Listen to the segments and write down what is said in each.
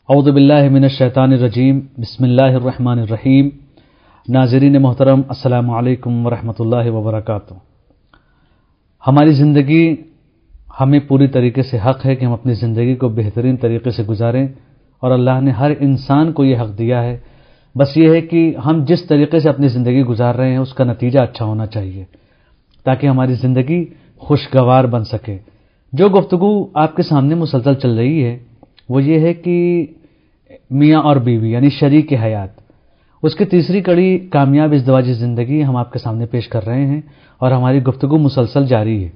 اعوذ باللہ من الشیطان الرجیم، بسم اللہ الرحمن الرحیم۔ ناظرین محترم، السلام علیکم ورحمۃ اللہ وبرکاتہ۔ ہماری زندگی، ہمیں پوری طریقے سے حق ہے کہ ہم اپنی زندگی کو بہترین طریقے سے گزاریں، اور اللہ نے ہر انسان کو یہ حق دیا ہے۔ بس یہ ہے کہ ہم جس طریقے سے اپنی زندگی گزار رہے ہیں اس کا نتیجہ اچھا ہونا چاہیے، تاکہ ہماری زندگی خوشگوار بن سکے۔ جو گفتگو آپ کے سامنے مسلسل چل رہی ہے وہ یہ ہے کہ میاں اور بیوی یعنی شریک حیات، اس کی تیسری کڑی کامیاب ازدواجی زندگی ہم آپ کے سامنے پیش کر رہے ہیں، اور ہماری گفتگو مسلسل جاری ہے۔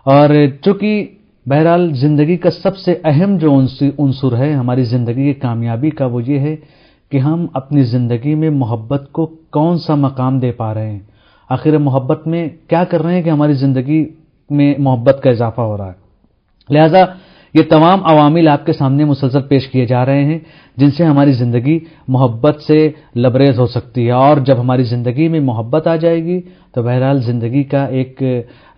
اور چونکہ بہرحال زندگی کا سب سے اہم جو عنصر ہے ہماری زندگی کی کامیابی کا، وہ یہ ہے کہ ہم اپنی زندگی میں محبت کو کون سا مقام دے پا رہے ہیں، آخر محبت میں کیا کر رہے ہیں کہ ہماری زندگی میں محبت کا اضافہ ہو رہا ہے۔ لہذا یہ تمام عوامل آپ کے سامنے مسلسل پیش کیے جا رہے ہیں جن سے ہماری زندگی محبت سے لبریز ہو سکتی ہے، اور جب ہماری زندگی میں محبت آ جائے گی تو بہرحال زندگی کا ایک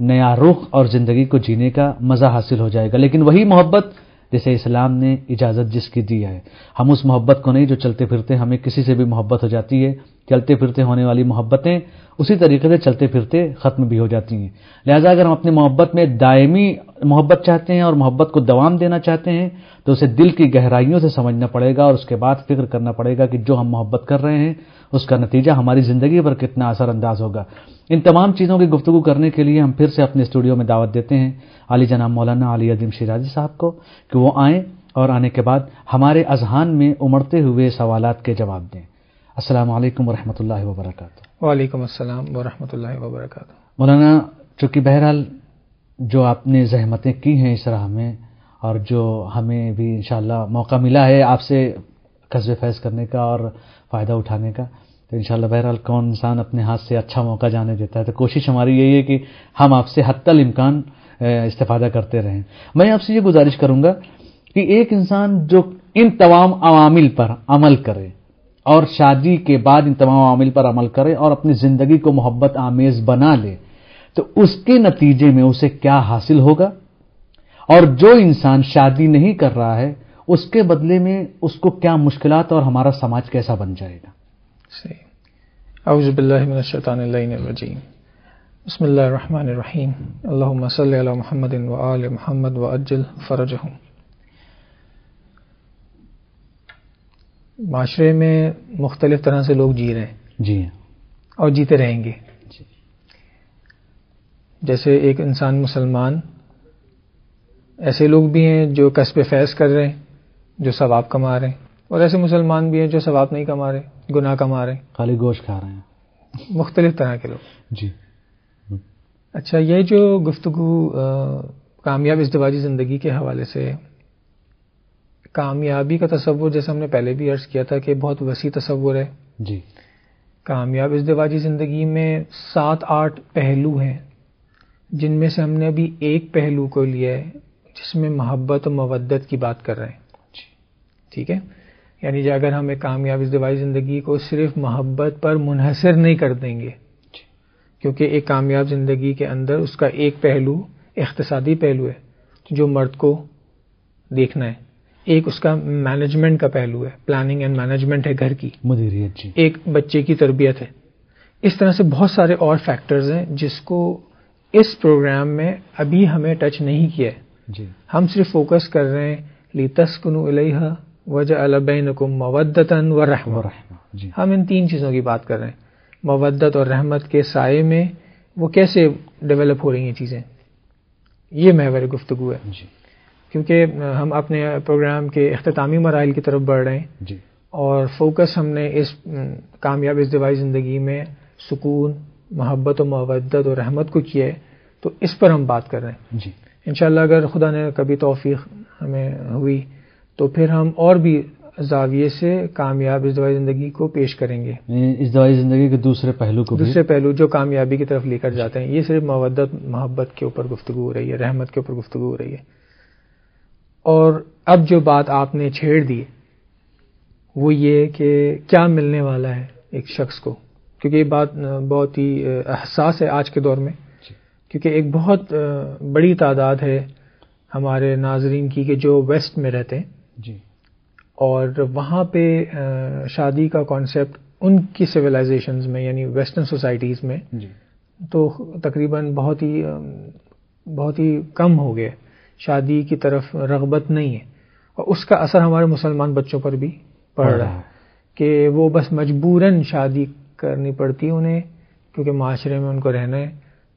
نیا رخ اور زندگی کو جینے کا مزہ حاصل ہو جائے گا۔ لیکن وہی محبت جسے اسلام نے اجازت جس کی دی ہے، ہم اس محبت کو نہیں جو چلتے پھرتے ہمیں کسی سے بھی محبت ہو جاتی ہے، چلتے پھرتے ہونے والی محبتیں اسی طریقے سے چلتے پھرتے ختم بھی ہو جاتی ہیں۔ لہذا اگر ہم اپنی محبت میں دائمی محبت چاہتے ہیں اور محبت کو دوام دینا چاہتے ہیں تو اسے دل کی گہرائیوں سے سمجھنا پڑے گا، اور اس کے بعد فکر کرنا پڑے گا کہ جو ہم محبت کر رہے ہیں اس کا نتیجہ ہماری زندگی پر کتنا اثر انداز ہوگا۔ ان تمام چیزوں کی گفتگو کرنے کے لیے ہم پھر سے اپنے اسٹوڈیو میں دعوت دیتے ہیں عالی جناب مولانا علی عظیم شیرازی صاحب کو کہ وہ آئیں اور آنے کے بعد ہمارے اذہان میں امڑتے ہوئے سوالات کے جواب دیں۔ السلام علیکم ورحمۃ اللہ وبرکاتہ۔ وعلیکم السلام ورحمۃ اللہ وبرکاتہ۔ مولانا، چونکہ بہرحال جو آپ نے زحمتیں کی ہیں اس راہ میں، اور جو ہمیں بھی انشاءاللہ موقع ملا ہے آپ سے کسب فیض کرنے کا اور فائدہ اٹھانے کا، تو انشاءاللہ بہرحال کون انسان اپنے ہاتھ سے اچھا موقع جانے دیتا ہے، تو کوشش ہماری یہی ہے کہ ہم آپ سے حتی الامکان استفادہ کرتے رہیں۔ میں آپ سے یہ گزارش کروں گا کہ ایک انسان جو ان تمام عوامل پر عمل کرے اور شادی کے بعد ان تمام عوامل پر عمل کرے اور اپنی زندگی کو محبت آمیز بنا لے تو اس کے نتیجے میں اسے کیا حاصل ہوگا، اور جو انسان شادی نہیں کر رہا ہے اس کے بدلے میں اس کو کیا مشکلات اور ہمارا سماج کیسا بن جائے گا۔ صحیح۔ اعوذ باللہ من الشیطان اللعین الرجیم، بسم اللہ الرحمن الرحیم، اللہم صلی علی محمد وآل محمد وعجل فرجہم۔ معاشرے میں مختلف طرح سے لوگ جی رہے ہیں جی اور جیتے رہیں گے۔ جیسے ایک انسان مسلمان، ایسے لوگ بھی ہیں جو کسب فیض کر رہے ہیں، جو ثواب کما رہے ہیں، اور ایسے مسلمان بھی ہیں جو ثواب نہیں کما رہے، گناہ کما رہے ہیں، خالی گوشت کھا رہے ہیں، مختلف طرح کے لوگ۔ جی اچھا، یہ جو گفتگو کامیاب ازدواجی زندگی کے حوالے سے، کامیابی کا تصور جیسے ہم نے پہلے بھی عرض کیا تھا کہ بہت وسیع تصور ہے۔ جی کامیاب ازدواجی زندگی میں 7-8 پہلو ہیں، جن میں سے ہم نے ابھی ایک پہلو کو لیا ہے جس میں محبت و مودت کی بات کر رہے ہیں۔ ٹھیک ہے، یعنی اگر ہم ایک کامیاب ازدواجی زندگی کو صرف محبت پر منحصر نہیں کر دیں گے، کیونکہ ایک کامیاب زندگی کے اندر اس کا ایک پہلو اقتصادی پہلو ہے جو مرد کو دیکھنا ہے، ایک اس کا مینجمنٹ کا پہلو ہے، پلاننگ اینڈ مینجمنٹ ہے گھر کی، مدیریت، جی، ایک بچے کی تربیت ہے۔ اس طرح سے بہت سارے اور فیکٹرز ہیں جس کو اس پروگرام میں ابھی ہمیں ٹچ نہیں کیا ہے۔ جی، ہم صرف فوکس کر رہے ہیں لِتَسْكُنُوا إِلَيْهَا وَجَعَلَ بَيْنَكُمْ مَوَدَّةً وَرَحْمَةً۔ جی، ہم ان 3 چیزوں کی بات کر رہے ہیں، مودت اور رحمت کے سائے میں وہ کیسے ڈیولپ ہو رہی ہیں چیزیں، یہ محور گفتگو ہے۔ جی، کیونکہ ہم اپنے پروگرام کے اختتامی مراحل کی طرف بڑھ رہے ہیں، جی، اور فوکس ہم نے اس کامیاب ازدواجی زندگی میں سکون، محبت و مودت اور رحمت کو کیا ہے، تو اس پر ہم بات کر رہے ہیں۔ جی، انشاءاللہ اگر خدا نے کبھی توفیق ہمیں ہوئی تو پھر ہم اور بھی زاویے سے کامیاب ازدواجی زندگی کو پیش کریں گے، ازدواجی زندگی کے دوسرے پہلو کو بھی، دوسرے پہلو جو کامیابی کی طرف لے کر جاتے ہیں۔ یہ صرف مودت محبت کے اوپر گفتگو ہو رہی ہے، رحمت کے اوپر گفتگو ہو رہی ہے۔ اور اب جو بات آپ نے چھیڑ دی وہ یہ کہ کیا ملنے والا ہے ایک شخص کو، کیونکہ یہ بات بہت ہی حساس ہے آج کے دور میں، کیونکہ ایک بہت بڑی تعداد ہے ہمارے ناظرین کی کہ جو ویسٹ میں رہتے ہیں، جی، اور وہاں پہ شادی کا کانسیپٹ ان کی سویلائزیشنز میں یعنی ویسٹرن سوسائٹیز میں تو تقریباً بہت ہی کم ہو گیا، شادی کی طرف رغبت نہیں ہے، اور اس کا اثر ہمارے مسلمان بچوں پر بھی پڑ رہا ہے کہ وہ بس مجبوراً شادی کرنی پڑتی ہے انہیں، کیونکہ معاشرے میں ان کو رہنا ہے،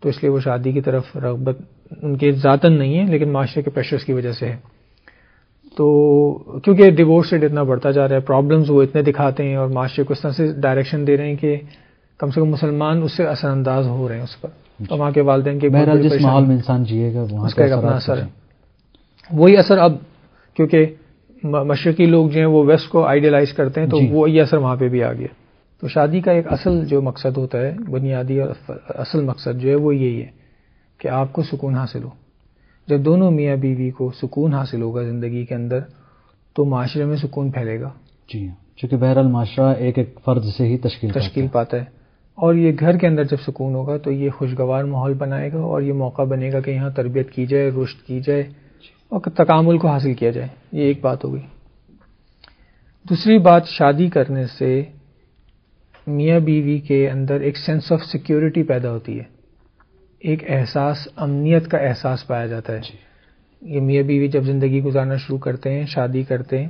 تو اس لیے وہ شادی کی طرف رغبت ان کے ذاتاً نہیں ہے، لیکن معاشرے کے پریشرز کی وجہ سے ہے۔ تو کیونکہ ڈیورس ریٹ اتنا بڑھتا جا رہا ہے، پرابلمز وہ اتنے دکھاتے ہیں اور معاشرے کو اس طرح سے ڈائریکشن دے رہے ہیں کہ کم سے کم مسلمان اس سے اثر انداز ہو رہے ہیں اس پر، اور وہاں کے والدین کے بہرحال جس ماحول میں انسان جیے گا وہاں اس کا ایک اپنا اثر ہے۔ وہی اثر اب کیونکہ مشرقی لوگ جو ہیں وہ ویسٹ کو آئیڈیلائز کرتے ہیں، تو وہ یہ اثر وہاں پہ بھی آ گیا۔ تو شادی کا ایک اصل جو مقصد ہوتا ہے، بنیادی اور اصل مقصد جو ہے وہ یہی ہے کہ آپ کو سکون حاصل ہو۔ جب دونوں میاں بیوی کو سکون حاصل ہوگا زندگی کے اندر تو معاشرے میں سکون پھیلے گا۔ جی ہاں، چونکہ بہرحال معاشرہ ایک ایک فرد سے ہی تشکیل پاتا ہے، اور یہ گھر کے اندر جب سکون ہوگا تو یہ خوشگوار ماحول بنائے گا، اور یہ موقع بنے گا کہ یہاں تربیت کی جائے، رشد کی جائے اور تکامل کو حاصل کیا جائے۔ یہ ایک بات ہو گئی۔ دوسری بات، شادی کرنے سے میاں بیوی کے اندر ایک سینس آف سیکیورٹی پیدا ہوتی ہے، ایک احساس، امنیت کا احساس پایا جاتا ہے۔ یہ میاں بیوی جب زندگی گزارنا شروع کرتے ہیں، شادی کرتے ہیں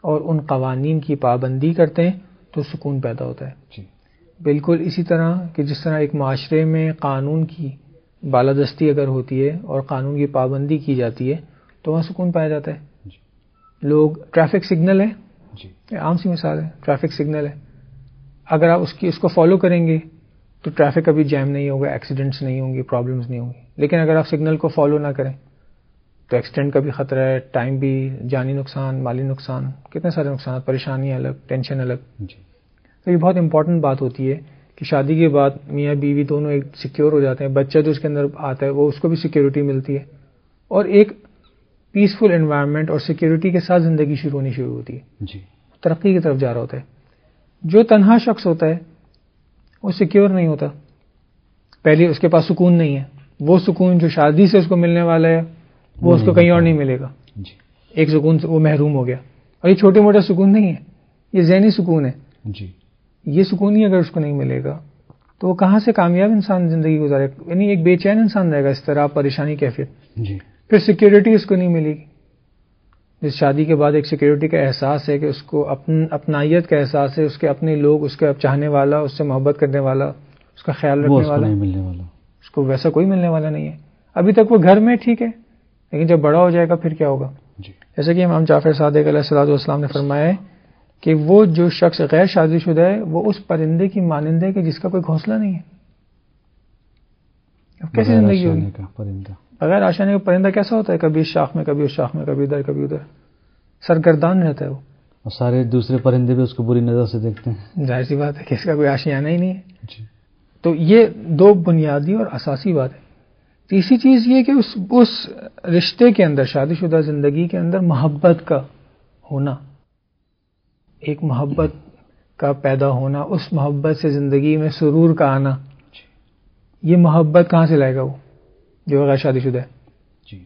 اور ان قوانین کی پابندی کرتے ہیں تو سکون پیدا ہوتا ہے۔ بالکل اسی طرح کہ جس طرح ایک معاشرے میں قانون کی بالادستی اگر ہوتی ہے اور قانون کی پابندی کی جاتی ہے تو وہاں سکون پایا جاتا ہے۔ لوگ، ٹریفک سگنل ہے، عام سی مثال ہے، ٹریفک سگنل ہے، اگر آپ اس کو فالو کریں گے تو ٹریفک کبھی جیم نہیں ہوگا، ایکسیڈنٹس نہیں ہوں گے، پرابلمس نہیں ہوں گی۔ لیکن اگر آپ سگنل کو فالو نہ کریں تو ایکسیڈنٹ کا بھی خطرہ ہے، ٹائم بھی، جانی نقصان، مالی نقصان، کتنے سارے نقصانات، پریشانیاں الگ، ٹینشن الگ۔ تو یہ بہت امپورٹنٹ بات ہوتی ہے کہ شادی کے بعد میاں بیوی دونوں ایک سیکیور ہو جاتے ہیں، بچہ جو اس کے اندر آتا ہے وہ اس کو بھی سیکیورٹی ملتی ہے، اور ایک پیسفل انوائرمنٹ اور سیکیورٹی کے ساتھ زندگی شروع ہونی شروع ہوتی ہے، ترقی کی طرف جا رہا ہوتا ہے۔ جو تنہا شخص ہوتا ہے وہ سیکیور نہیں ہوتا، پہلے اس کے پاس سکون نہیں ہے، وہ سکون جو شادی سے اس کو ملنے والا ہے وہ اس کو کہیں اور نہیں ملے گا، ایک سکون سے وہ محروم ہو گیا۔ اور یہ چھوٹے موٹا سکون نہیں ہے، یہ ذہنی سکون ہے۔ یہ سکون ہی اگر اس کو نہیں ملے گا تو وہ کہاں سے کامیاب انسان زندگی گزارے، یعنی ایک بے چین انسان رہے گا، اس طرح پریشانی کیفیت۔ پھر سیکیورٹی اس کو نہیں ملے گی۔ جس شادی کے بعد ایک سیکیورٹی کا احساس ہے کہ اس کو اپنائیت کا احساس ہے، اس کے اپنے لوگ، اس کے چاہنے والا، اس سے محبت کرنے والا، اس کا خیال رکھنے والا، اس کو ویسا کوئی ملنے والا نہیں ہے۔ ابھی تک وہ گھر میں ٹھیک ہے، لیکن جب بڑا ہو جائے گا پھر کیا ہوگا؟ جیسے کہ امام جعفر صادق علیہ الصلوۃ والسلام نے فرمایا ہے کہ وہ جو شخص غیر شادی شدہ ہے وہ اس پرندے کی مانند ہے کہ جس کا کوئی گھونسلہ نہیں ہے۔ اب کیسی زندگی ہوگی بغیر آشیانے کا؟ پرندہ کیسا ہوتا ہے؟ کبھی اس شاخ میں، کبھی اس شاخ میں، کبھی ادھر کبھی ادھر، سرگردان رہتا ہے وہ، اور سارے دوسرے پرندے بھی اس کو بری نظر سے دیکھتے ہیں۔ ظاہر سی بات ہے کہ اس کا کوئی آشیانہ ہی نہیں ہے۔ تو یہ دو بنیادی اور اساسی بات ہے۔ تیسری چیز یہ کہ اس رشتے کے اندر، شادی شدہ زندگی کے اندر محبت کا ہونا، ایک محبت کا پیدا ہونا، اس محبت سے زندگی میں سرور کا آنا۔ یہ محبت کہاں سے لائے گا وہ جو غیر شادی شدہ ہے؟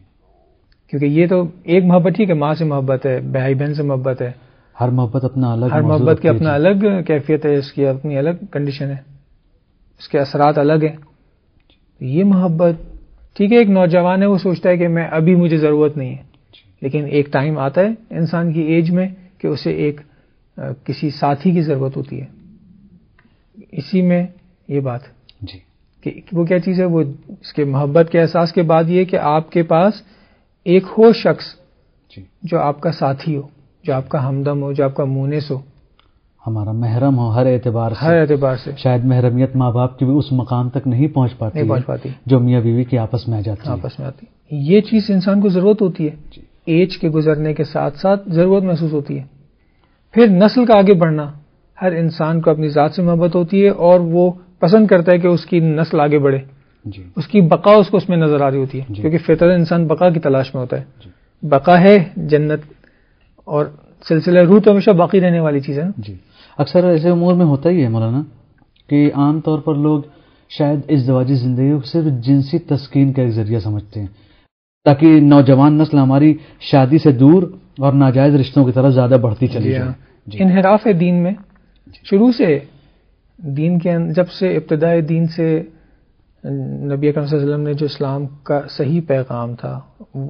کیونکہ یہ تو ایک محبت ٹھیک ہے، ماں سے محبت ہے، بھائی بہن سے محبت ہے، ہر محبت اپنا الگ، ہر محبت کی اپنا الگ کیفیت ہے، اس کی اپنی الگ کنڈیشن ہے، اس کے اثرات الگ ہیں۔ یہ محبت ٹھیک ہے، ایک نوجوان ہے وہ سوچتا ہے کہ میں ابھی مجھے ضرورت نہیں ہے، لیکن ایک ٹائم آتا ہے انسان کی ایج میں کہ اسے ایک کسی ساتھی کی ضرورت ہوتی ہے۔ اسی میں یہ بات کہ وہ کیا چیز ہے، وہ اس کے محبت کے احساس کے بعد یہ کہ آپ کے پاس ایک ہو شخص جو آپ کا ساتھی ہو، جو آپ کا ہمدم ہو، جو آپ کا مونس ہو، ہمارا محرم ہو ہر اعتبار سے۔ شاید محرمیت ماں باپ کی بھی اس مقام تک نہیں پہنچ پاتی جو میاں بیوی کی آپس میں آتی۔ یہ چیز انسان کو ضرورت ہوتی ہے، ایج کے گزرنے کے ساتھ ساتھ ضرورت محسوس ہوتی ہے۔ پھر نسل کا آگے بڑھنا، ہر انسان کو اپنی ذات سے محبت ہوتی ہے اور وہ پسند کرتا ہے کہ اس کی نسل آگے بڑھے، اس کی بقا اس کو اس میں نظر آ رہی ہوتی ہے، کیونکہ فطرت انسان بقا کی تلاش میں ہوتا ہے۔ بقا ہے جنت، اور سلسلہ روح تو ہمیشہ باقی رہنے والی چیز ہے۔ اکثر ایسے امور میں ہوتا ہی ہے مولانا کہ عام طور پر لوگ شاید ازدواجی زندگی کو صرف جنسی تسکین کا ایک ذریعہ سمجھتے ہیں، تاکہ نوجوان نسل ہماری شادی سے دور اور ناجائز رشتوں کی طرف زیادہ بڑھتی چلی جائے. انحراف ہے دین میں شروع سے. دین کے جب سے ابتدائے دین سے نبی اکرم صلی اللہ علیہ وسلم نے جو اسلام کا صحیح پیغام تھا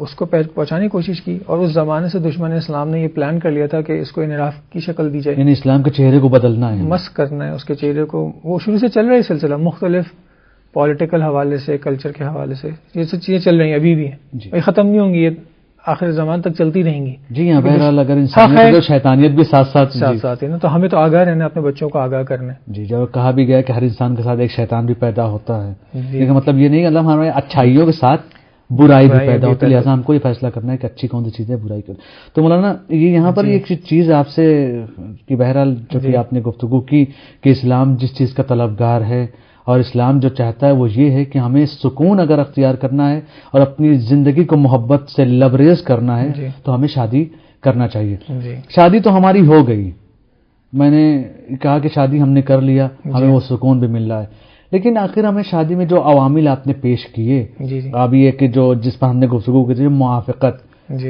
اس کو پہنچانے کی کوشش کی، اور اس زمانے سے دشمن اسلام نے یہ پلان کر لیا تھا کہ اس کو انحراف کی شکل دی جائے، یعنی اسلام کے چہرے کو بدلنا ہے، مسخ کرنا ہے اس کے چہرے کو. وہ شروع سے چل رہا ہے سلسلہ، مختلف پولیٹیکل حوالے سے، کلچر کے حوالے سے یہ سب چیزیں چل رہی ہیں ابھی بھی ہیں. یہ ختم نہیں ہوں گی، یہ آخر زمان تک چلتی رہیں گی. جی ہاں، بہرحال اگر انسانیت اور شیطانیت بھی ساتھ ساتھ ہے نا، تو ہمیں تو آگاہ رہنا ہے، اپنے بچوں کو آگاہ کرنا ہے. جی، جب کہا بھی گیا کہ ہر انسان کے ساتھ ایک شیطان بھی پیدا ہوتا ہے، لیکن مطلب یہ نہیں کہ اللہ ہمارے اچھائیوں کے ساتھ برائی بھی پیدا ہوتی ہے، لہٰذا ہم کو یہ فیصلہ کرنا ہے کہ اچھی کون سی چیز ہے، برائی کرنا. تو مولانا یہ یہاں پر ایک چیز آپ سے کہ بہرحال جو کہ آپ نے گفتگو کی کہ اسلام جس چیز کا طلبگار ہے اور اسلام جو چاہتا ہے وہ یہ ہے کہ ہمیں سکون اگر اختیار کرنا ہے اور اپنی زندگی کو محبت سے لبریز کرنا ہے تو ہمیں شادی کرنا چاہیے. شادی تو ہماری ہو گئی، میں نے کہا کہ شادی ہم نے کر لیا، ہمیں وہ سکون بھی مل رہا ہے، لیکن آخر ہمیں شادی میں جو عوامل آپ نے پیش کیے اب یہ کہ جو جس پر ہم نے گفتگو کی تھی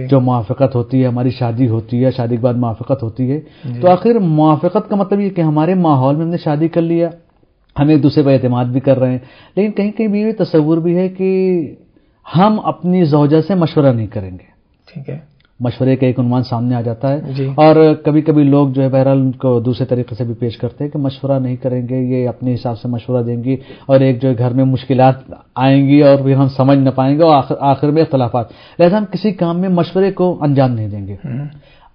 جو موافقت ہوتی ہے، ہماری شادی ہوتی ہے، شادی کے بعد موافقت ہوتی ہے، تو آخر موافقت کا مطلب یہ کہ ہمارے ماحول میں ہم نے شادی کر لیا، ہم ایک دوسرے پر اعتماد بھی کر رہے ہیں، لیکن کہیں کہیں بھی یہ تصور بھی ہے کہ ہم اپنی زوجہ سے مشورہ نہیں کریں گے. ٹھیک ہے، مشورے کا ایک عنوان سامنے آ جاتا ہے، اور کبھی کبھی لوگ جو ہے بہرحال ان کو دوسرے طریقے سے بھی پیش کرتے ہیں کہ مشورہ نہیں کریں گے، یہ اپنے حساب سے مشورہ دیں گی اور ایک جو ہے گھر میں مشکلات آئیں گی اور پھر ہم سمجھ نہ پائیں گے اور آخر میں اختلافات، لہذا ہم کسی کام میں مشورے کو انجام نہیں دیں گے.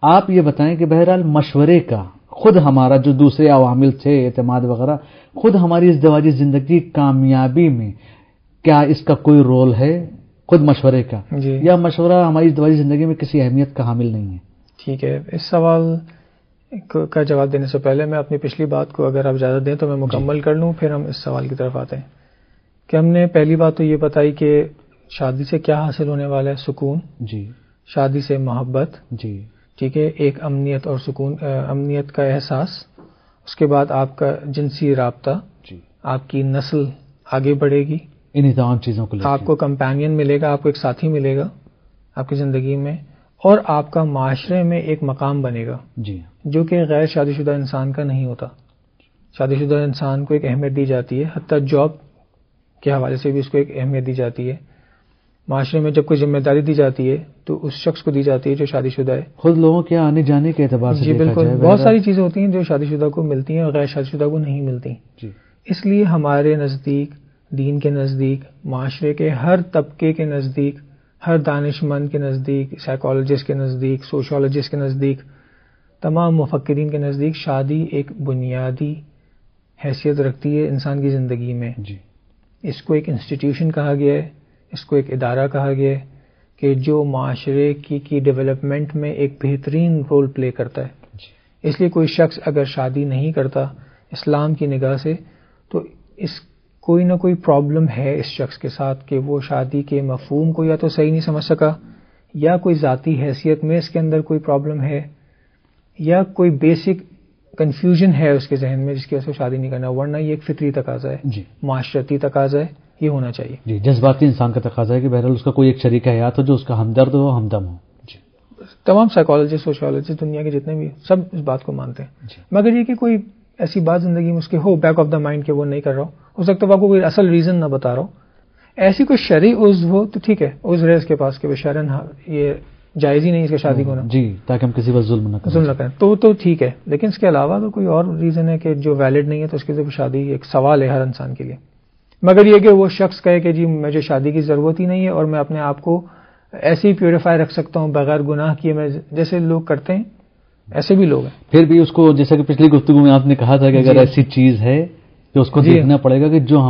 آپ یہ بتائیں کہ بہرحال مشورے کا خود ہمارا جو دوسرے عوامل تھے اعتماد وغیرہ، خود ہماری ازدواجی زندگی کامیابی میں کیا اس کا کوئی رول ہے خود مشورے کا، یا مشورہ ہماری ازدواجی زندگی میں کسی اہمیت کا حامل نہیں ہے؟ ٹھیک ہے، اس سوال کا جواب دینے سے پہلے میں اپنی پچھلی بات کو اگر آپ اجازت دیں تو میں مکمل کر لوں، پھر ہم اس سوال کی طرف آتے ہیں. کہ ہم نے پہلی بات تو یہ بتائی کہ شادی سے کیا حاصل ہونے والا ہے، سکون. جی. شادی سے محبت. جی. ٹھیک ہے، ایک امنیت اور سکون، امنیت کا احساس. اس کے بعد آپ کا جنسی رابطہ. جی. آپ کی نسل آگے بڑھے گی، انہی تمام چیزوں کو آپ کو کمپینین ملے گا، آپ کو ایک ساتھی ملے گا آپ کی زندگی میں، اور آپ کا معاشرے میں ایک مقام بنے گا. جی. جو کہ غیر شادی شدہ انسان کا نہیں ہوتا. شادی شدہ انسان کو ایک اہمیت دی جاتی ہے، حتیٰ جاب کے حوالے سے بھی اس کو ایک اہمیت دی جاتی ہے. معاشرے میں جب کوئی ذمہ داری دی جاتی ہے تو اس شخص کو دی جاتی ہے جو شادی شدہ ہے. خود لوگوں کے آنے جانے کے اعتبار سے جی بالکل، بہت ساری چیزیں ہوتی ہیں جو شادی شدہ کو ملتی ہیں اور غیر شادی شدہ کو نہیں ملتی. جی. اس لیے ہمارے نزدیک، دین کے نزدیک، معاشرے کے ہر طبقے کے نزدیک، ہر دانش مند کے نزدیک، سائیکالوجسٹ کے نزدیک، سوشولوجسٹ کے نزدیک، تمام مفکرین کے نزدیک شادی ایک بنیادی حیثیت رکھتی ہے انسان کی زندگی میں. جی. اس کو ایک انسٹیٹیوشن کہا گیا ہے، اس کو ایک ادارہ کہا گیا ہے کہ جو معاشرے کی ڈیولپمنٹ میں ایک بہترین رول پلے کرتا ہے. جی. اس لیے کوئی شخص اگر شادی نہیں کرتا اسلام کی نگاہ سے تو اس کوئی نہ کوئی پرابلم ہے اس شخص کے ساتھ کہ وہ شادی کے مفہوم کو یا تو صحیح نہیں سمجھ سکا، یا کوئی ذاتی حیثیت میں اس کے اندر کوئی پرابلم ہے، یا کوئی بیسک کنفیوژن ہے اس کے ذہن میں جس کی وجہ سے شادی نہیں کرنا. ورنہ یہ ایک فطری تقاضا ہے. جی. معاشرتی تقاضا ہے، یہ ہونا چاہیے. جی. جذباتی انسان کا تقاضا ہے کہ بہرحال اس کا کوئی ایک شریک حیات ہو جو اس کا ہمدرد ہو، ہمدم ہو. جی. تمام سائیکالوجسٹ، سوشیولوجسٹ دنیا کے جتنے بھی سب اس بات کو مانتے ہیں. جی. مگر یہ کہ کوئی ایسی بات زندگی میں اس کے ہو بیک آف دا مائنڈ کہ وہ نہیں کر رہا ہو سکتا ہے آپ کو کوئی اصل ریزن نہ بتا رہا ہو، ایسی کوئی شرعی عضو ہو تو ٹھیک ہے، عذر ہے اس کے پاس کہ شرعن یہ جائز ہی نہیں اس کے شادی ہونا. جی. تاکہ ہم کسی پر ظلم نہ کریں تو ٹھیک ہے. لیکن اس کے علاوہ اگر کوئی اور ریزن ہے کہ جو ویلڈ نہیں ہے تو اس کے ذریعے شادی ایک سوال ہے ہر انسان کے لیے. مگر یہ کہ وہ شخص کہے کہ جی مجھے شادی کی ضرورت ہی نہیں ہے اور میں اپنے آپ کو ایسے ہی پیوریفائی رکھ سکتا ہوں بغیر گناہ کیے، میں جیسے لوگ کرتے ہیں ایسے بھی لوگ ہیں. پھر بھی اس کو جیسا کہ پچھلی گفتگو میں آپ نے کہا تھا کہ اگر ایسی چیز ہے تو اس کو دیکھنا پڑے گا کہ جو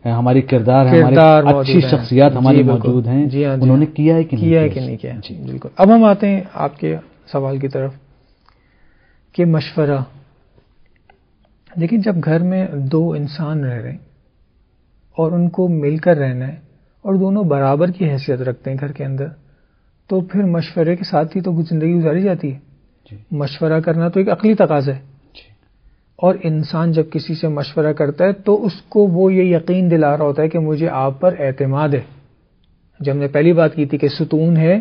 ہماری کردار اچھی شخصیات ہماری موجود ہیں انہوں نے کیا ہے کہ نہیں کیا. بالکل. اب ہم آتے ہیں آپ کے سوال کی طرف کہ مشورہ. لیکن جب گھر میں دو انسان رہ رہے ہیں اور ان کو مل کر رہنا ہے اور دونوں برابر کی حیثیت رکھتے ہیں گھر کے اندر، تو پھر مشورے کے ساتھ ہی تو زندگی گزاری جاتی ہے. جی. مشورہ کرنا تو ایک عقلی تقاضا ہے. جی. اور انسان جب کسی سے مشورہ کرتا ہے تو اس کو وہ یہ یقین دلا رہا ہوتا ہے کہ مجھے آپ پر اعتماد ہے. جو ہم نے پہلی بات کی تھی کہ ستون ہے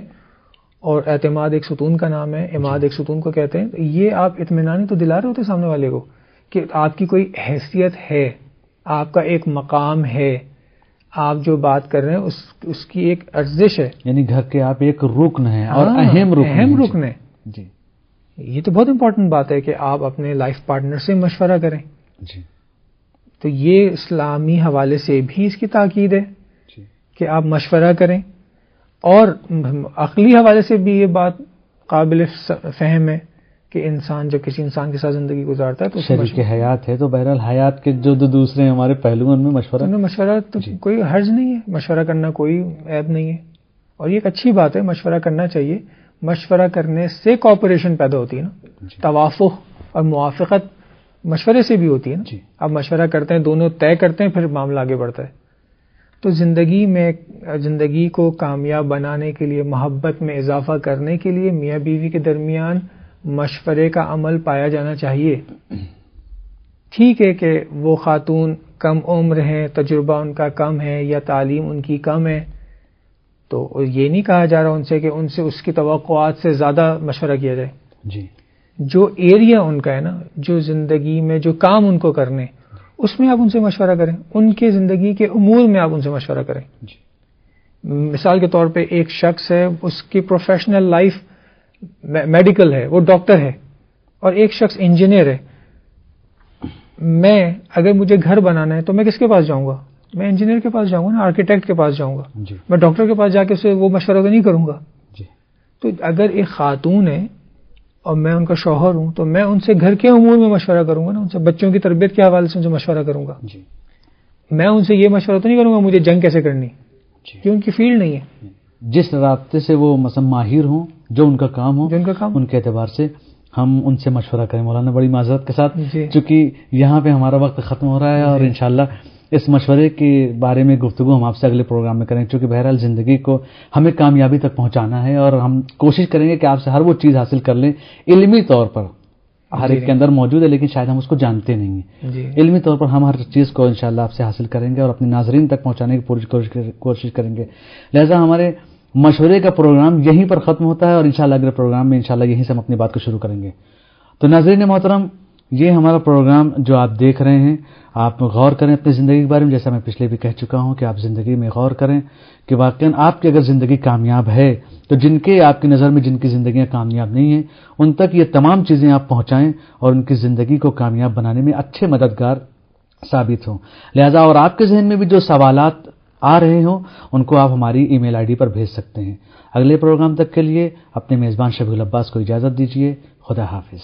اور اعتماد ایک ستون کا نام ہے، اماد ایک ستون کو کہتے ہیں. یہ آپ اطمینانی تو دلا رہے ہوتے سامنے والے کو کہ آپ کی کوئی حیثیت ہے، آپ کا ایک مقام ہے، آپ جو بات کر رہے ہیں اس کی ایک ارزش ہے. یعنی گھر کے آپ ایک رکن ہیں اور اہم رکن ہے. جی یہ تو بہت امپورٹنٹ بات ہے کہ آپ اپنے لائف پارٹنر سے مشورہ کریں. جی تو یہ اسلامی حوالے سے بھی اس کی تاکید ہے جی کہ آپ مشورہ کریں، اور عقلی حوالے سے بھی یہ بات قابل فہم ہے کہ انسان جب کسی انسان کے ساتھ زندگی گزارتا ہے تو شریک حیات ہے، تو بہرحال حیات کے جو دوسرے ہمارے پہلو ان میں مشورہ تو کوئی حرج نہیں ہے، مشورہ کرنا کوئی عیب نہیں ہے، اور یہ ایک اچھی بات ہے، مشورہ کرنا چاہیے. مشورہ کرنے سے کوآپریشن پیدا ہوتی ہے نا، توافق اور موافقت مشورے سے بھی ہوتی ہے نا. آپ مشورہ کرتے ہیں، دونوں طے کرتے ہیں، پھر معاملہ آگے بڑھتا ہے. تو زندگی کو کامیاب بنانے کے لیے، محبت میں اضافہ کرنے کے لیے میاں بیوی کے درمیان مشورے کا عمل پایا جانا چاہیے. ٹھیک ہے کہ وہ خاتون کم عمر ہیں، تجربہ ان کا کم ہے یا تعلیم ان کی کم ہے، تو یہ نہیں کہا جا رہا ان سے کہ ان سے اس کی توقعات سے زیادہ مشورہ کیا جائے. جی جو ایریا ان کا ہے نا، جو زندگی میں جو کام ان کو کرنے، اس میں آپ ان سے مشورہ کریں، ان کے زندگی کے امور میں آپ ان سے مشورہ کریں. جی مثال کے طور پہ ایک شخص ہے، اس کی پروفیشنل لائف میڈیکل ہے، وہ ڈاکٹر ہے، اور ایک شخص انجینئر ہے. میں اگر مجھے گھر بنانا ہے تو میں کس کے پاس جاؤں گا؟ میں انجینئر کے پاس جاؤں گا نا، آرکیٹیکٹ کے پاس جاؤں گا. جی میں ڈاکٹر کے پاس جا کے اسے وہ مشورہ تو نہیں کروں گا. جی تو اگر ایک خاتون ہے اور میں ان کا شوہر ہوں تو میں ان سے گھر کے امور میں مشورہ کروں گا نا، ان سے بچوں کی تربیت کے حوالے سے ان سے مشورہ کروں گا. جی میں ان سے یہ مشورہ تو نہیں کروں گا مجھے جنگ کیسے کرنی، کہ ان کی فیلڈ نہیں ہے. جس رابطے سے وہ مثلا ماہر ہوں، جو ان کا کام ہو، جو ان کا کام، ان کے اعتبار سے ہم ان سے مشورہ کریں. مولانا بڑی معذرت کے ساتھ جی. چونکہ یہاں پہ ہمارا وقت ختم ہو رہا ہے، اور انشاءاللہ اس مشورے کے بارے میں گفتگو ہم آپ سے اگلے پروگرام میں کریں، چونکہ بہرحال زندگی کو ہمیں کامیابی تک پہنچانا ہے، اور ہم کوشش کریں گے کہ آپ سے ہر وہ چیز حاصل کر لیں علمی طور پر. ہر ایک کے اندر موجود ہے لیکن شاید ہم اس کو جانتے نہیں ہیں. جی. علمی طور پر ہم ہر چیز کو انشاءاللہ آپ سے حاصل کریں گے اور اپنے ناظرین تک پہنچانے کی پوری کوشش کریں گے. لہذا ہمارے مشورے کا پروگرام یہیں پر ختم ہوتا ہے، اور انشاءاللہ اگلے پروگرام میں انشاءاللہ یہیں سے ہم اپنی بات کو شروع کریں گے. تو ناظرین محترم، یہ ہمارا پروگرام جو آپ دیکھ رہے ہیں، آپ غور کریں اپنی زندگی کے بارے میں. جیسا میں پچھلے بھی کہہ چکا ہوں کہ آپ زندگی میں غور کریں کہ واقعاً آپ کی اگر زندگی کامیاب ہے تو جن کے آپ کی نظر میں جن کی زندگیاں کامیاب نہیں ہیں ان تک یہ تمام چیزیں آپ پہنچائیں اور ان کی زندگی کو کامیاب بنانے میں اچھے مددگار ثابت ہوں. لہذا اور آپ کے ذہن میں بھی جو سوالات آ رہے ہوں ان کو آپ ہماری ای میل آئی ڈی پر بھیج سکتے ہیں. اگلے پروگرام تک کے لیے اپنے میزبان شبیل عباس کو اجازت دیجیے. خدا حافظ.